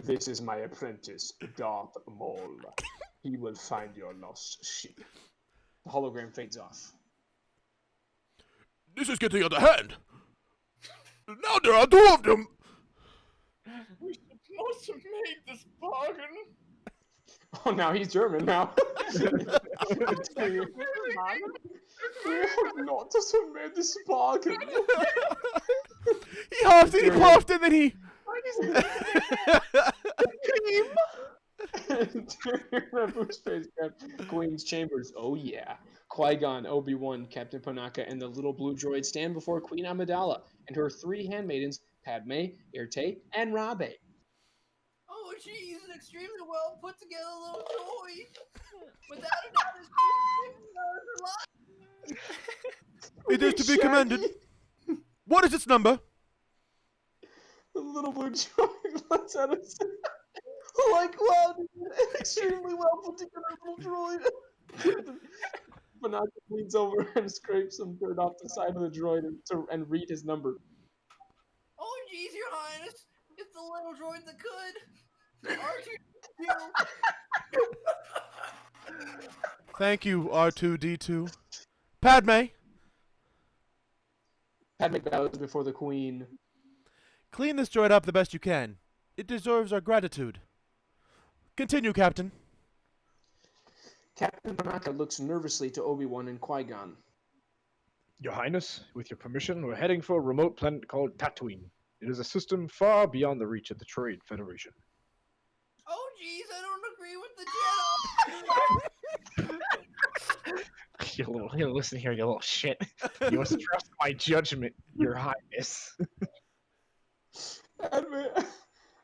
This is my apprentice, Darth Maul. He will find your lost ship. The hologram fades off. This is getting out of hand. Now there are two of them. We must have made this bargain. Oh, now he's German now. We have not just made this bargain. He huffed and he puffed and then he... Naboo's spacecraft, Queen's chambers. Oh yeah. Qui-Gon, Obi-Wan, Captain Panaka, and the little blue droid stand before Queen Amidala and her three handmaidens, Padme, Irte, and Rabe. Oh, geez, an extremely well put together little toy. Without a doubt, It is to be commended. What is its number? The little blue droid lets out a like, wow, extremely well put together little droid. Panaka leans over and scrapes some dirt off the side of the droid and read his number. oh, geez, Your Highness, it's the little droid that could. Thank you, R2-D2. Padme. Padme bows before the Queen. Clean this droid up the best you can. It deserves our gratitude. Continue, Captain. Captain Panaka looks nervously to Obi-Wan and Qui-Gon. Your Highness, with your permission, we're heading for a remote planet called Tatooine. It is a system far beyond the reach of the Trade Federation. Oh, geez, I don't agree with the Jedi. You little, listen here, you little shit. You must trust my judgment, Your Highness.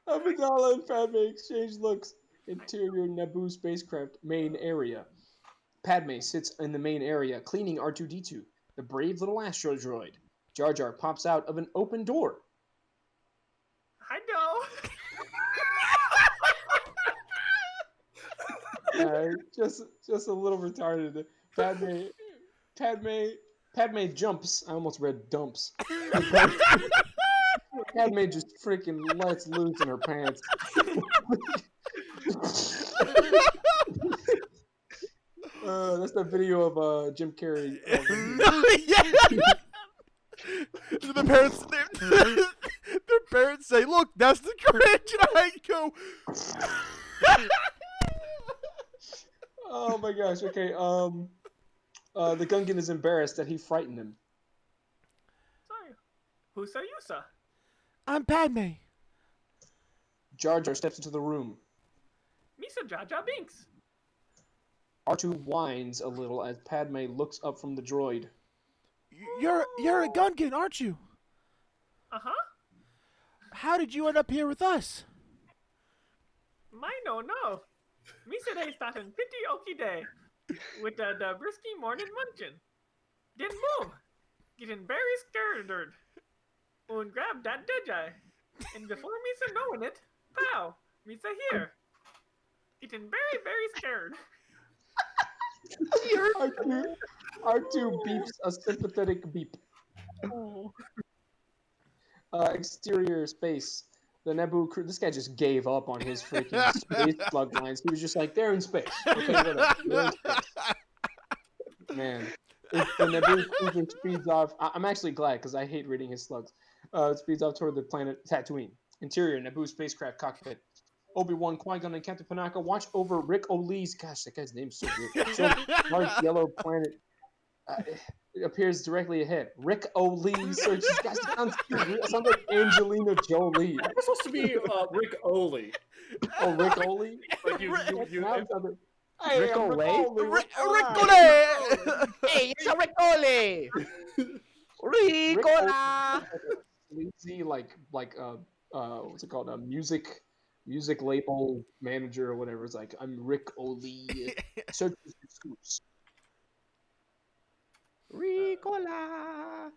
Amidala and Padme exchange looks. Interior Naboo spacecraft main area. Padme sits in the main area, cleaning R2-D2, the brave little astro droid. Jar Jar pops out of an open door. I know. Just a little retarded. Padme jumps. I almost read dumps. Padme just freaking lets loose in her pants. That's that video of Jim Carrey. The parents, their parents say, "Look, that's the cringe," and I go. Oh my gosh. Okay. The Gungan is embarrassed that he frightened him. Sorry. Who's are you, sir? I'm Padme. Jar Jar steps into the room. Misa Jar Jar Binks. R2 whines a little as Padme looks up from the droid. You're a Gungan, aren't you? Uh-huh. How did you end up here with us? Mine no. Misa day starting pretty okie day. With the brisky morning munchin'. Then boom. Getting very scared. And grab that Jedi. And before Misa knowing it, pow, Misa here. Getting very, very scared. R2 beeps a sympathetic beep. Oh. Exterior space. The Naboo crew. This guy just gave up on his freaking space plug lines. He was just like, they're in space. Okay, whatever. They're in space. Man. If the Naboo cruiser speeds off. I'm actually glad because I hate reading his slugs. It speeds off toward the planet Tatooine. Interior Naboo spacecraft cockpit. Obi-Wan, Qui-Gon, and Captain Panaka watch over Rick O'Lee's. Gosh, that guy's name's so weird. So large yellow planet appears directly ahead. Rick O'Lee searches. Gosh, that sounds like Angelina Jolie. It's supposed to be Rick Oley. Oh, Rick O'Lee? Like you Hey, Rick O'Lee? Rick O'Lee! Hey, it's a Rick Oley! Ricola! Sleazy, like what's it called? A music label manager or whatever. It's like, I'm Rick O'Lee. Search for scoops. Ricola!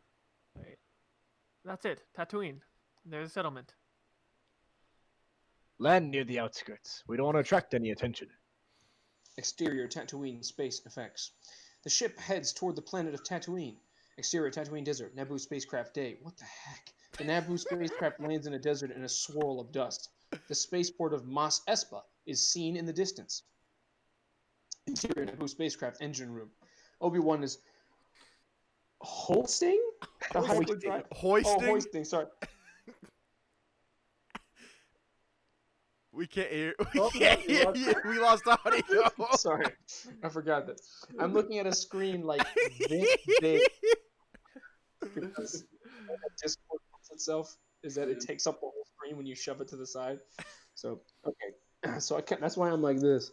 Wait. That's it. Tatooine. There's a settlement. Land near the outskirts. We don't want to attract any attention. Exterior Tatooine space effects. The ship heads toward the planet of Tatooine. Exterior Tatooine desert. Naboo spacecraft day. What the heck? The Naboo spacecraft lands in a desert in a swirl of dust. The spaceport of Mos Espa is seen in the distance. Interior Naboo spacecraft engine room. Obi-Wan is hoisting the hyperdrive. Hoisting? Oh, hoisting. Sorry. We can't hear. Oh, We can't you hear lost- you. We lost audio. Sorry, I forgot that. I'm looking at a screen like this big because Discord puts itself is that it takes up the whole screen when you shove it to the side. So okay, so I can't. That's why I'm like this.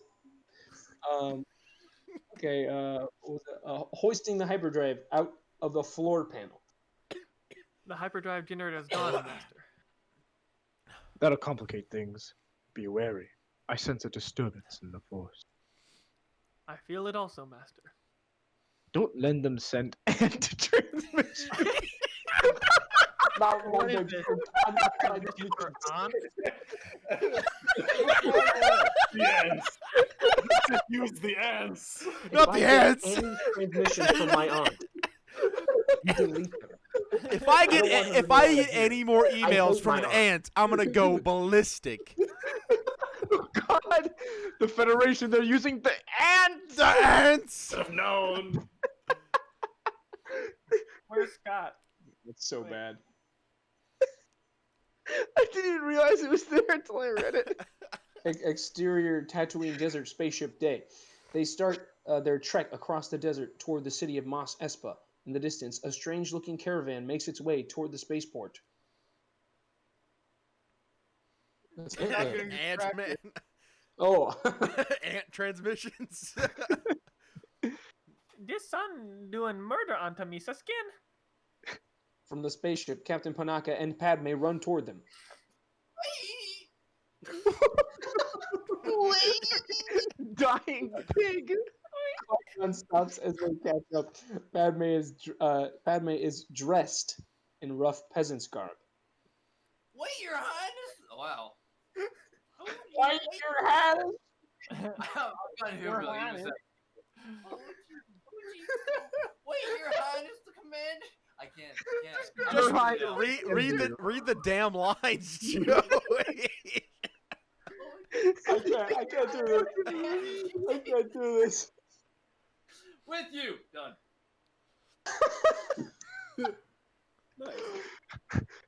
Okay. What was it? Hoisting the hyperdrive out of the floor panel. The hyperdrive generator is gone, Master. That'll complicate things. Be wary. I sense a disturbance in the force. I feel it also, Master. Don't lend them scent and transmission. What is this? Transmission on? Yes. Just use the ants. Not the ants. Any transmission from my aunt. You delete them. If I don't want her get to know that any more emails hate from my an aunt. ant, I'm gonna go ballistic. Oh God! The Federation, they're using the ants! The ants. Have known. Where's Scott? It's so Wait. bad. I didn't even realize it was there until I read it. Exterior Tatooine Desert Spaceship Day. They start their trek across the desert toward the city of Mos Espa. In the distance, a strange-looking caravan makes its way toward the spaceport. That's it. Ant man. Oh, Ant transmissions. This son doing murder on Tamisa skin. from the spaceship, Captain Panaka and Padme run toward them. Dying pig! Qui-Gon stops as they catch up. Padme is dressed in rough peasant's garb. Wait, Your Highness! Oh, wow. Wait, Your Highness! I'm trying to hear Your what you Highness. say. Wait, Your Highness, the commander. I can't. Just I'm read the damn lines, Joey. I can't do this. I can't do this. with you. Done.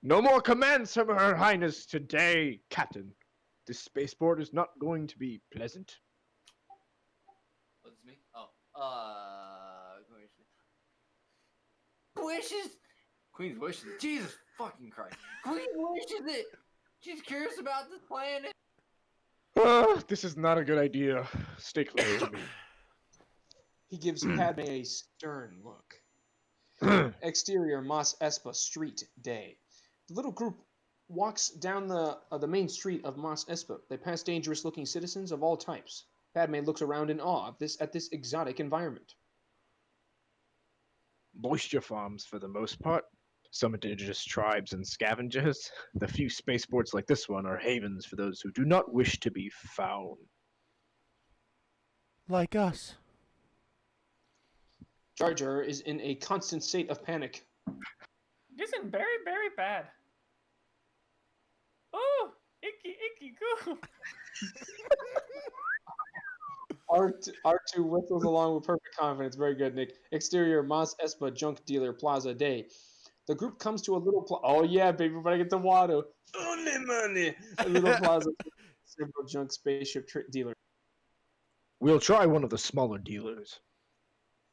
No more commands from Her Highness today, Captain. This spaceport is not going to be pleasant. What's me? Oh, wishes. Queen's wishes. Jesus fucking Christ. Queen wishes it. She's curious about this planet. This is not a good idea. Stay clear to me. He gives Padme a stern look. Exterior Mos Espa Street Day. The little group walks down the main street of Mos Espa. They pass dangerous-looking citizens of all types. Padme looks around in awe at this exotic environment. Moisture farms for the most part. Some indigenous tribes and scavengers. The few spaceports like this one are havens for those who do not wish to be found. Like us. Jar Jar is in a constant state of panic. This is very, very bad. Oh, icky, goo. R2 whistles along with perfect confidence. Very good, Nick. Exterior Mos Espa Junk Dealer Plaza Day. The group comes to a little oh yeah, baby, everybody get the water. Money. A little plaza. Several junk spaceship dealer. We'll try one of the smaller dealers.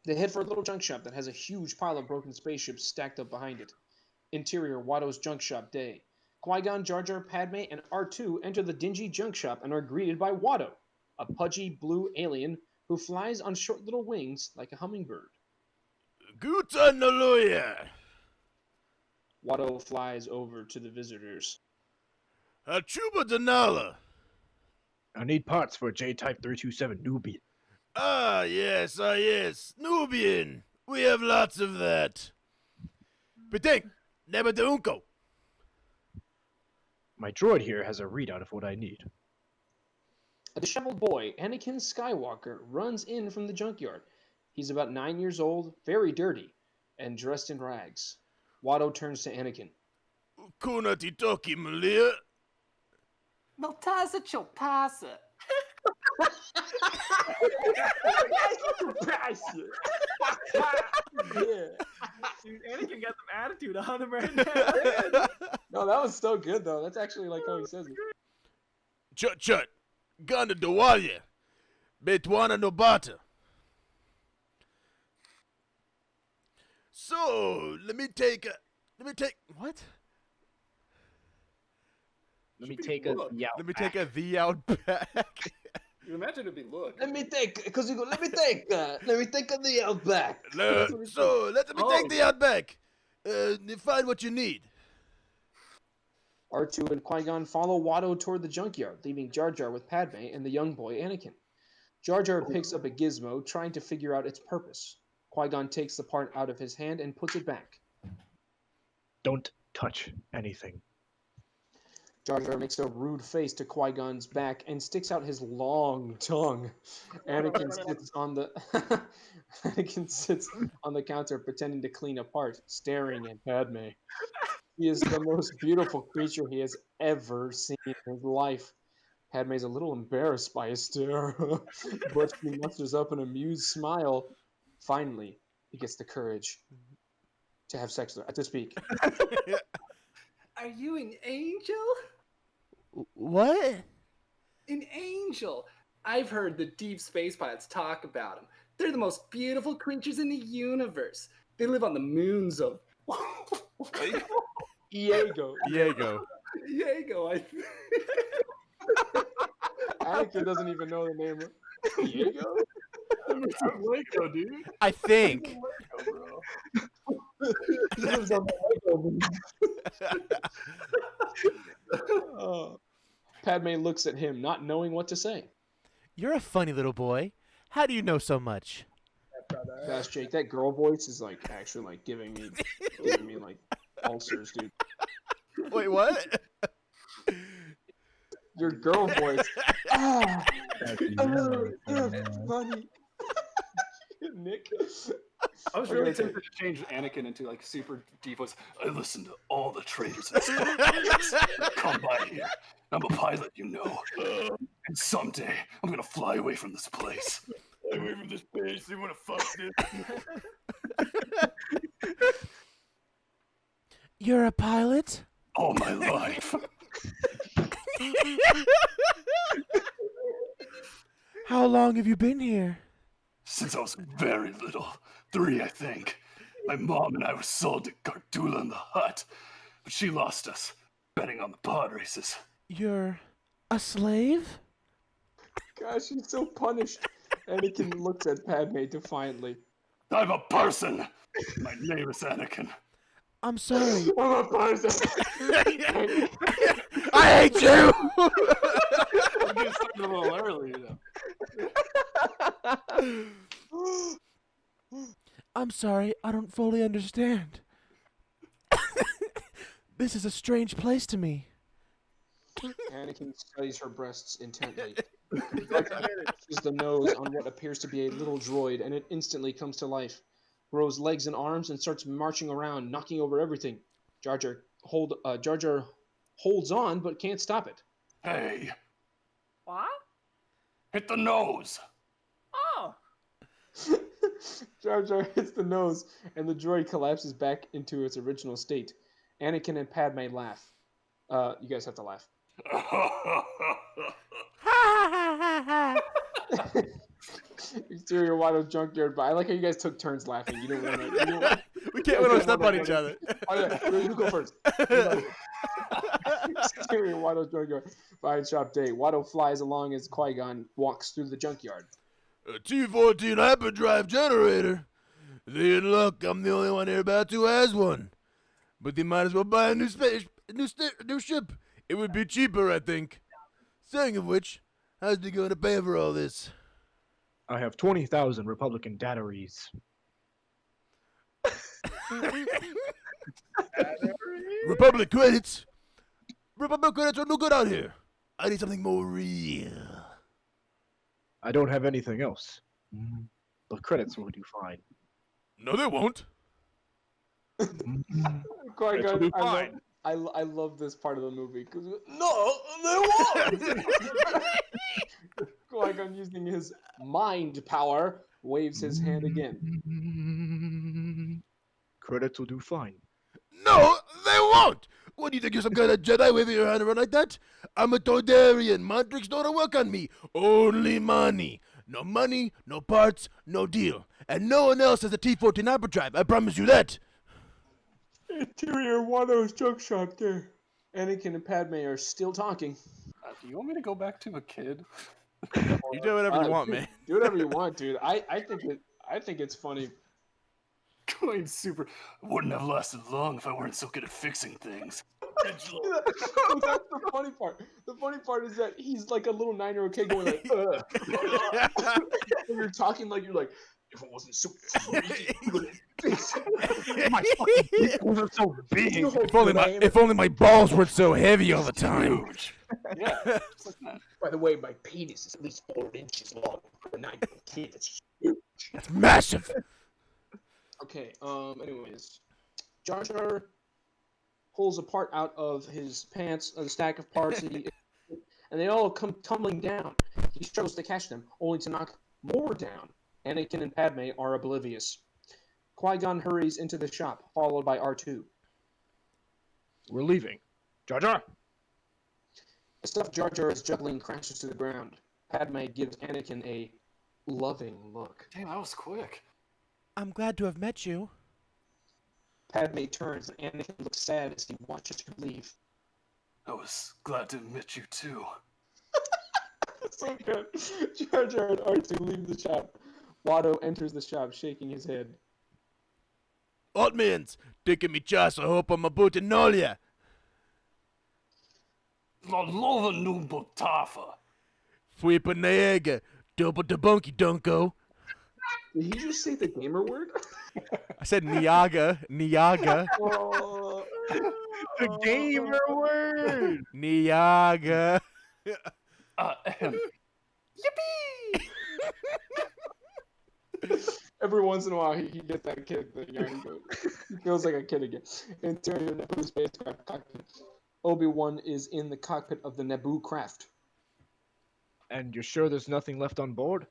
They head for a little junk shop that has a huge pile of broken spaceships stacked up behind it. Interior Watto's Junk Shop Day. Qui-Gon, Jar Jar, Padme, and R2 enter the dingy junk shop and are greeted by Watto, a pudgy blue alien who flies on short little wings like a hummingbird. Guten Halleluja. Watto flies over to the visitors. Chuba Denala. I need parts for a J-Type 327 Nubian. Yes. Nubian. We have lots of that. Betek, neba de unko. My droid here has a readout of what I need. A disheveled boy, Anakin Skywalker, runs in from the junkyard. He's about 9 years old, very dirty, and dressed in rags. Watto turns to Anakin. Kuna titoki Malia. No pasa, chill pasa. Yeah. Dude, Anakin got some attitude on him right now. No, that was so good though. That's actually like how he says it. Chut chut. Gana dawalya. Betwana nobata. So, let me take what? Let me take a Look, yow. Let me take a thee out back. You imagine it'd be look. Let me take, cause you go. Let me take the outback. So, let me take the outback. Find what you need. R2 and Qui-Gon follow Watto toward the junkyard, leaving Jar Jar with Padme and the young boy Anakin. Jar Jar picks up a gizmo, trying to figure out its purpose. Qui-Gon takes the part out of his hand and puts it back. Don't touch anything. Jar Jar makes a rude face to Qui-Gon's back and sticks out his long tongue. Anakin sits on the counter pretending to clean a part, staring at Padme. He is the most beautiful creature he has ever seen in his life. Padme's a little embarrassed by his stare, but she musters up an amused smile. Finally, he gets the courage to have sex with her, to speak. Are you an angel? What? An angel. I've heard the deep space pilots talk about them. They're the most beautiful creatures in the universe. They live on the moons of Diego. Diego. Diego. Anakin doesn't even know the name. Diego? Lego, dude. I think. He lives on the Lego moon. Padme looks at him, not knowing what to say. You're a funny little boy. How do you know so much? Gosh, Jake, that girl voice is like actually like giving me like ulcers, dude. Wait, what? Your girl voice. Ah, you're funny. Nick. I was Okay, really okay. tempted to change Anakin into like super deep voice. I listen to all the traitors and scoundrels. Come by here. I'm a pilot, you know. And someday I'm gonna fly away from this place. Fly away from this place. You wanna fuck this? You're a pilot? All my life. How long have you been here? Since I was very little. 3, I think. My mom and I were sold to Gartula in the Hut, but she lost us, betting on the pod races. You're a slave? Gosh, he's so punished. Anakin looks at Padme defiantly. I'm a person! My name is Anakin. I'm sorry. I'm a person. I hate you! I'm getting started a little early, I'm sorry, I don't fully understand. This is a strange place to me. Anakin studies her breasts intently. Touches the nose on what appears to be a little droid, and it instantly comes to life. Grows legs and arms and starts marching around, knocking over everything. Jar Jar holds on, but can't stop it. Hey, What? hit the nose! Oh, Jar Jar hits the nose, and the droid collapses back into its original state. Anakin and Padme laugh. You guys have to laugh. Exterior Watto junkyard, but I like how you guys took turns laughing. You didn't want to. We can't win our step on each other. Oh, yeah, you go first. Exterior Watto junkyard. Fine shop day. Watto flies along as Qui-Gon walks through the junkyard. A T-14 hyperdrive generator. They in luck, I'm the only one hereabouts who has one. But they might as well buy a new ship. It would be cheaper, I think. Saying of which, how's he going to pay for all this? I have 20,000 Republican dataries. Republic credits? Republic credits are no good out here. I need something more real. I don't have anything else. The credits will do fine. No, they won't. Credits will Qui-Gon, do I love, fine. I love this part of the movie because no, they won't. Qui-Gon using his mind power waves his hand again. Credits will do fine. No, they won't! What do you think, you're some kind of Jedi waving your hand around like that? I'm a Tordarian. Montrix don't work on me. Only money. No money, no parts, no deal. And no one else has a T-14 hyperdrive, I promise you that. Interior Watto's junk shop there. Anakin and Padme are still talking. Do you want me to go back to a kid? You do whatever you want, dude, man. Do whatever you want, dude. I think it's funny. Going super. Wouldn't have lasted long if I weren't so good at fixing things. That's the funny part. The funny part is that he's like a little 9-year-old kid going like, ugh. And you're talking like you're like, if it wasn't so crazy, you would fix it. My fucking nipples are so big. If only my balls weren't so heavy all the time. Huge. Yeah, just like that. By the way, my penis is at least 4 inches long for a 9-year-old kid. That's huge. That's massive. Okay. Anyways, Jar Jar pulls a part out of his pants, a stack of parts, and they all come tumbling down. He struggles to catch them, only to knock more down. Anakin and Padme are oblivious. Qui-Gon hurries into the shop, followed by R2. We're leaving. Jar Jar. The stuff Jar Jar is juggling crashes to the ground. Padme gives Anakin a loving look. Damn, that was quick. I'm glad to have met you. Padme turns, and Anakin looks sad as he watches her leave. I was glad to meet you too. So good. Jar Jar and R2 leave the shop. Watto enters the shop, shaking his head. Otmans, taking me chas, I hope I'm a bootin' nolia. La lova numbo tafa. Fui pa Niagara, double da bunky dunko. Did he just say the gamer word? I said Niagara. Oh, The gamer word. Niagara. every once in a while, he gets that kid thing. He feels like a kid again. Interior Naboo spacecraft cockpit. Obi-Wan is in the cockpit of the Naboo craft. And you're sure there's nothing left on board?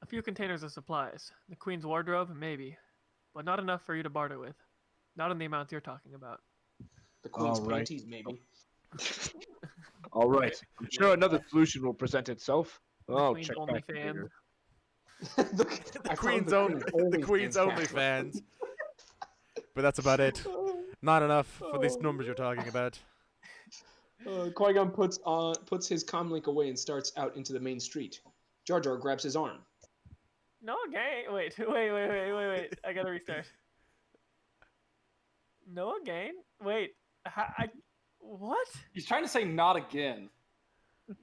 A few containers of supplies. The Queen's wardrobe, maybe. But not enough for you to barter with. Not in the amounts you're talking about. The Queen's All right. panties, maybe. All right. I'm sure another solution will present itself. Oh, Queen's check back OnlyFans. later. The Queen's only fans. But that's about it. Not enough for these numbers you're talking about. Qui-Gon puts his comlink away and starts out into the main street. Jar Jar grabs his arm. No, gang. Wait. I gotta restart. No, again. Wait. What? He's trying to say not again.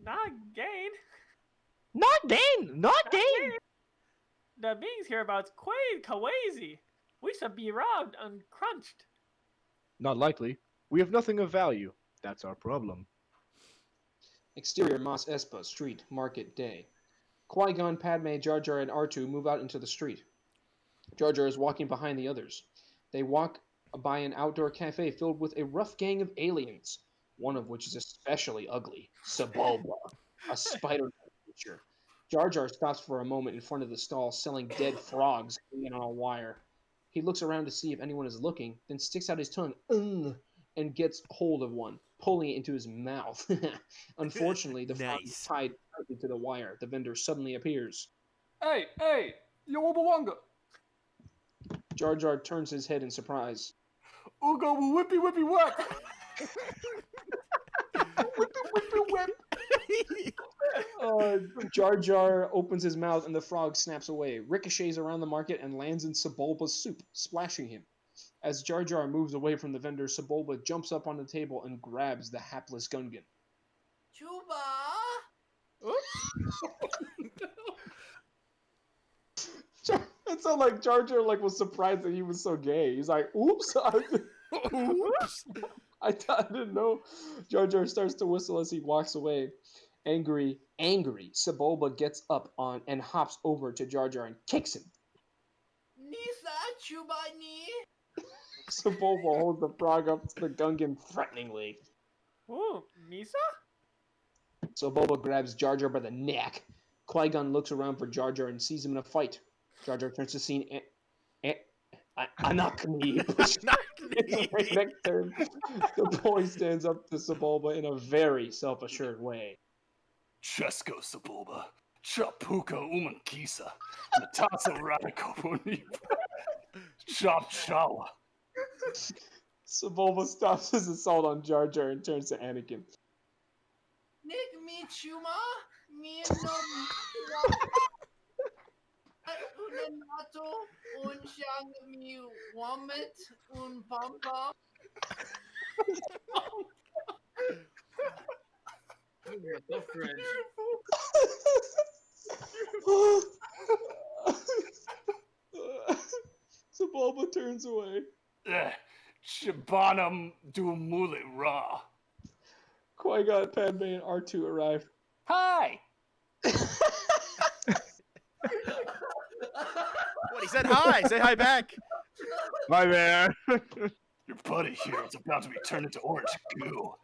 Not again. Not then! Not then! The beings hereabouts crazy. We should be robbed and crunched. Not likely. We have nothing of value. That's our problem. Exterior Mos Espa Street, Market Day. Qui-Gon, Padme, Jar Jar, and R2 move out into the street. Jar Jar is walking behind the others. They walk by an outdoor cafe filled with a rough gang of aliens, one of which is especially ugly, Sebulba, a spider creature. Jar Jar stops for a moment in front of the stall selling dead frogs hanging on a wire. He looks around to see if anyone is looking, then sticks out his tongue and gets hold of one, pulling it into his mouth. Unfortunately, the frog is tied tightly to the wire. The vendor suddenly appears. Hey, yo Obawanga. Jar Jar turns his head in surprise. Ugo will whippy whack. Jar Jar opens his mouth and the frog snaps away, ricochets around the market, and lands in Sebulba's soup, splashing him. As Jar Jar moves away from the vendor, Sebulba jumps up on the table and grabs the hapless Gungan. Chuba! It sounded like Jar Jar was surprised that he was so gay. He's like, "Oops, oops, I didn't know." Jar Jar starts to whistle as he walks away. Angry, Sebulba gets up on and hops over to Jar Jar and kicks him. Nisa Chuba ni? Sebulba holds the frog up to the Gungan threateningly. Ooh, Misa? Sebulba grabs Jar Jar by the neck. Qui-Gon looks around for Jar Jar and sees him in a fight. Jar Jar turns to see Anakni. Next turn, the boy stands up to Sebulba in a very self-assured way. Chesko Sebulba, Chapuka Umankisa, Matasa Radikoponipa, Chop Chawa. Sebulba stops his assault on Jar Jar and turns to Anakin. Nick me chuma, me no Unenato, un shang mi womit, un pom pom. So cringe. Sebulba turns away. Chibanam Dumule Ra. Qui-Gon, Padme, and R2 arrive. Hi! What, he said hi! Say hi back! My man. Your buddy here is about to be turned into orange goo.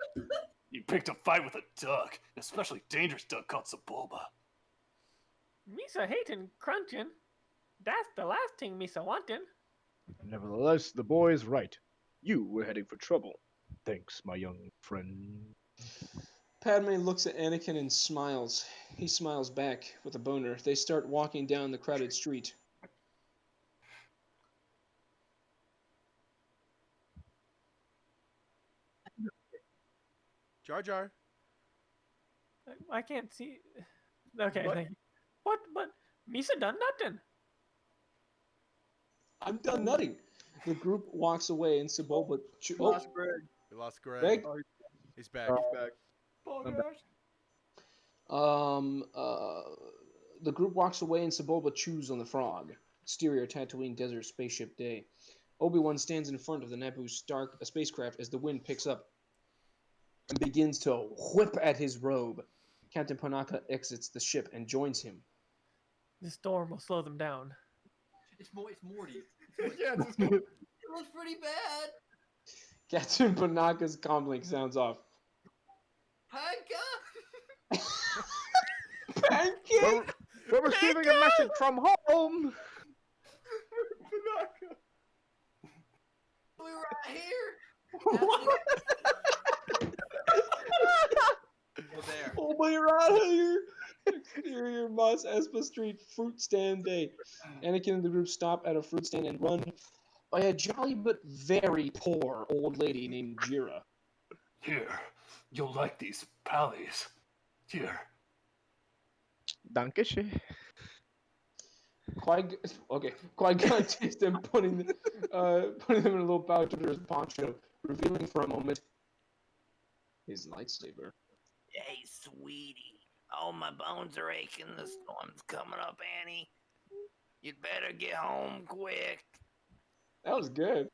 You picked a fight with a duck, an especially dangerous duck called Sebulba. Misa hating crunching. That's the last thing Misa wanting. Nevertheless, the boy is right. You were heading for trouble. Thanks, my young friend. Padme looks at Anakin and smiles. He smiles back with a boner. They start walking down the crowded street. Jar Jar. I can't see. Okay, What? thank you. What? But Misa done nothing. I'm done nutting. The group walks away and Sebulba... Lost Greg. We lost Greg. Greg? He's back. Oh I'm gosh. The group walks away and Sebulba chews on the frog. Exterior Tatooine Desert Spaceship Day. Obi-Wan stands in front of the Naboo spacecraft as the wind picks up and begins to whip at his robe. Captain Panaka exits the ship and joins him. This storm will slow them down. It's Morty. Yeah, It looks pretty bad. Captain Panaka's comlink sounds off. Panka. Pancake! We're receiving a message from home. We right here. Oh, there. Oh my god, here! Exterior Mos Espa Street Fruit Stand Day. Anakin and the group stop at a fruit stand and run by a jolly but very poor old lady named Jira. Here, you'll like these pallies. Here. Dankeschön. Qui-Gon takes them, putting them in a little pouch under his poncho, revealing for a moment his lightsaber. Hey, sweetie. Oh, my bones are aching. The storm's coming up, Annie. You'd better get home quick. That was good.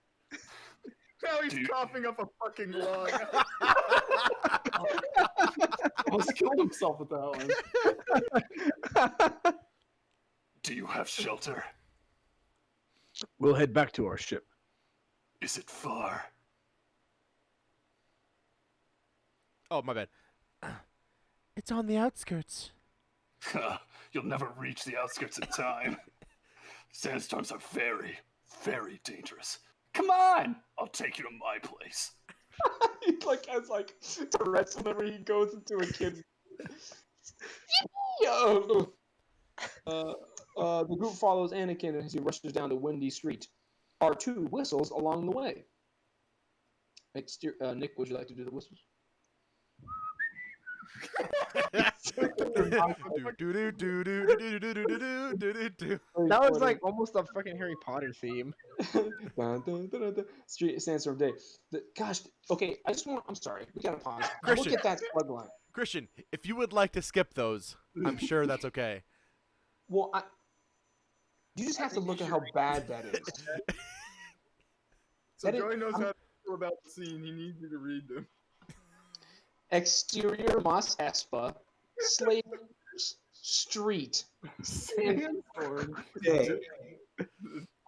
Now he's coughing up a fucking lung. Almost killed himself with that one. Do you have shelter? We'll head back to our ship. Is it far? Oh, my bad. It's on the outskirts. You'll never reach the outskirts in time. Sandstorms are very, very dangerous. Come on! I'll take you to my place. He has Tourette's whenever he goes into a kid's. Yo! The group follows Anakin as he rushes down the windy street. R2 whistles along the way. Nick, would you like to do the whistles? That was like almost a fucking Harry Potter theme. Dun, dun, dun, dun, dun. Street Sandstorm Day. Gosh, okay, I'm sorry, we gotta pause. Christian. Look at that plug line. Christian, if you would like to skip those, I'm sure that's okay. Well, you just have to look at how bad that is. So Joey knows how to feel about the scene. He needs you to read them. Exterior Mos Espa, Slavers Street, Sandstorm Day.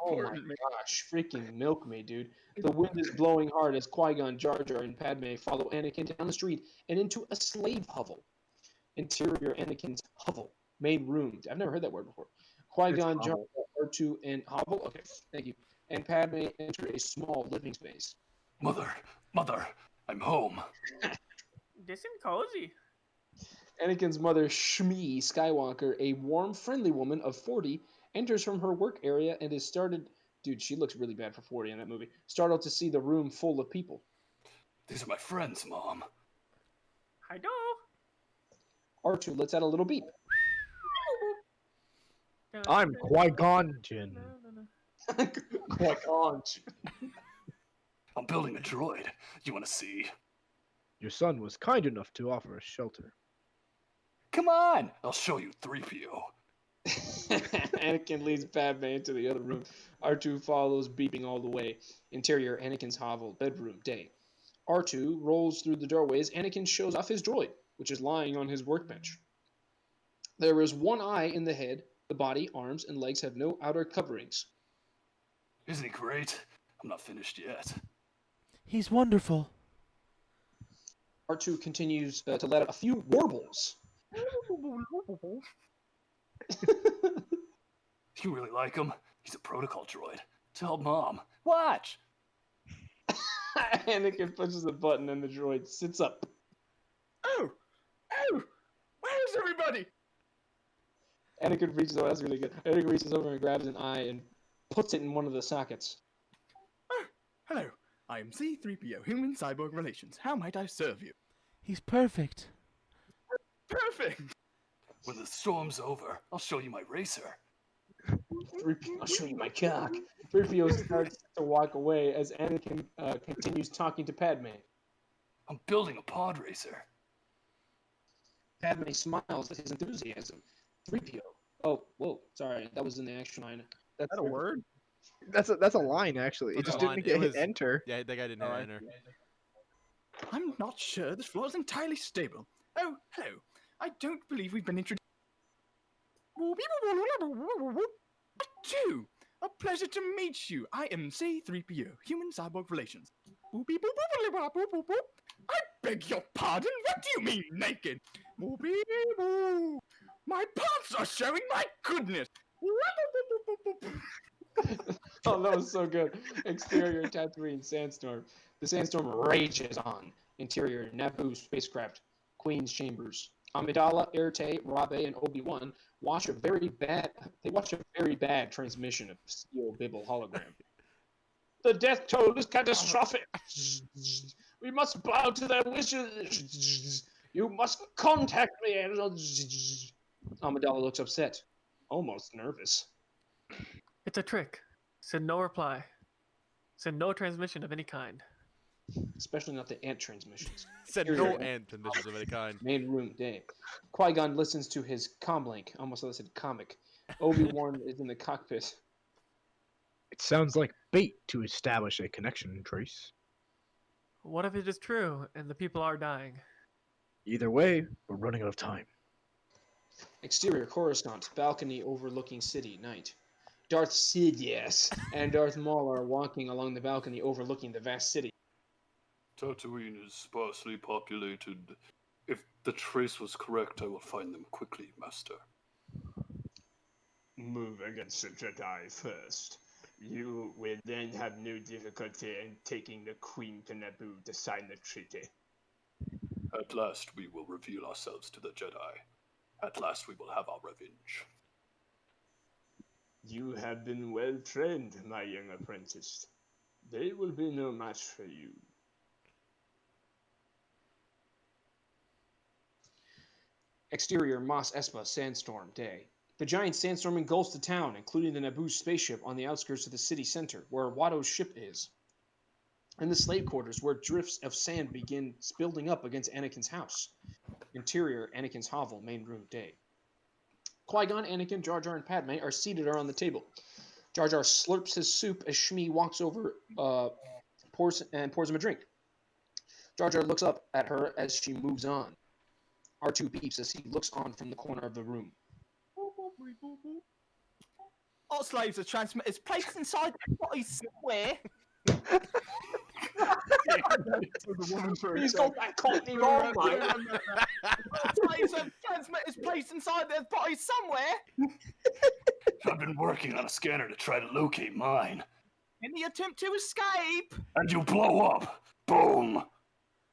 Oh my Pardon me. gosh, freaking milk me, dude. The wind is blowing hard as Qui-Gon, Jar Jar, and Padme follow Anakin down the street and into a slave hovel. Interior Anakin's hovel. Main room. I've never heard that word before. Qui-Gon, Jar hovel. Jar, R2, and hovel. Okay, thank you. And Padme enter a small living space. Mother, I'm home. This and cozy. Anakin's mother, Shmi Skywalker, a warm, friendly woman of 40, enters from her work area and is started. Dude, she looks really bad for 40 in that movie. Startled to see the room full of people. These are my friends, Mom. I do. R2 lets out a little beep. I'm Qui-Gon Jinn. Qui-Gon. I'm building a droid. You want to see? Your son was kind enough to offer us shelter. Come on, I'll show you 3PO. Anakin leads Padme into the other room. R2 follows, beeping all the way. Interior, Anakin's hovel, bedroom, day. R2 rolls through the doorways. Anakin shows off his droid, which is lying on his workbench. There is one eye in the head. The body, arms, and legs have no outer coverings. Isn't he great? I'm not finished yet. He's wonderful. R2 continues to let out a few warbles. You really like him? He's a protocol droid. Tell Mom. Watch! Anakin pushes a button and the droid sits up. Oh! Oh! Where's everybody? Anakin reaches over. That's really good. Anakin reaches over and grabs an eye and puts it in one of the sockets. Oh, hello. I am C-3PO, Human Cyborg Relations. How might I serve you? He's perfect. Perfect! When the storm's over, I'll show you my racer. 3PO, I'll show you my cock. 3PO starts to walk away as Anakin continues talking to Padme. I'm building a pod racer. Padme smiles at his enthusiasm. 3PO. Oh, whoa, sorry, that was in the action line. That's Is that a 3PO. word? That's a line actually. It That's just a line. didn't It get was- hit enter. Yeah, that guy didn't Alright. enter. I'm not sure this floor is entirely stable. Oh, hello. I don't believe we've been introduced. Two. A pleasure to meet you. I am C-3PO, Human Cyborg Relations. I beg your pardon? What do you mean, naked? My parts are showing, my goodness! Oh, that was so good. Exterior Tatooine sandstorm. The sandstorm rages on. Interior Naboo spacecraft. Queen's chambers. Amidala, Erte, Rabe, and Obi-Wan watch a very bad transmission of Steel Bibble hologram. The death toll is catastrophic. We must bow to their wishes. You must contact me. Amidala looks upset, almost nervous. It's a trick. Send no reply. Send no transmission of any kind. Especially not the ant transmissions. Said no and conditions of any kind. Main room day. Qui-Gon listens to his comlink. Almost thought I said comic. Obi-Wan is in the cockpit. It sounds like bait to establish a connection, Trace. What if it is true and the people are dying? Either way, we're running out of time. Exterior Coruscant, balcony overlooking city, night. Darth Sidious and Darth Maul are walking along the balcony overlooking the vast city. Tatooine is sparsely populated. If the trace was correct, I will find them quickly, Master. Move against the Jedi first. You will then have no difficulty in taking the Queen to Naboo to sign the treaty. At last we will reveal ourselves to the Jedi. At last we will have our revenge. You have been well trained, my young apprentice. They will be no match for you. Exterior Mos Espa sandstorm day. The giant sandstorm engulfs the town, including the Naboo spaceship on the outskirts of the city center, where Watto's ship is. And the slave quarters, where drifts of sand begin building up against Anakin's house. Interior, Anakin's hovel, main room, day. Qui-Gon, Anakin, Jar Jar, and Padme are seated around the table. Jar Jar slurps his soup as Shmi walks over, pours him a drink. Jar Jar looks up at her as she moves on. R2 beeps as he looks on from the corner of the room. Ox laser transmitters placed inside their bodies somewhere. He's got that cockney wrong, mate. Ox laser transmitters placed inside their bodies somewhere. I've been working on a scanner to try to locate mine. In the attempt to escape. And you blow up. Boom.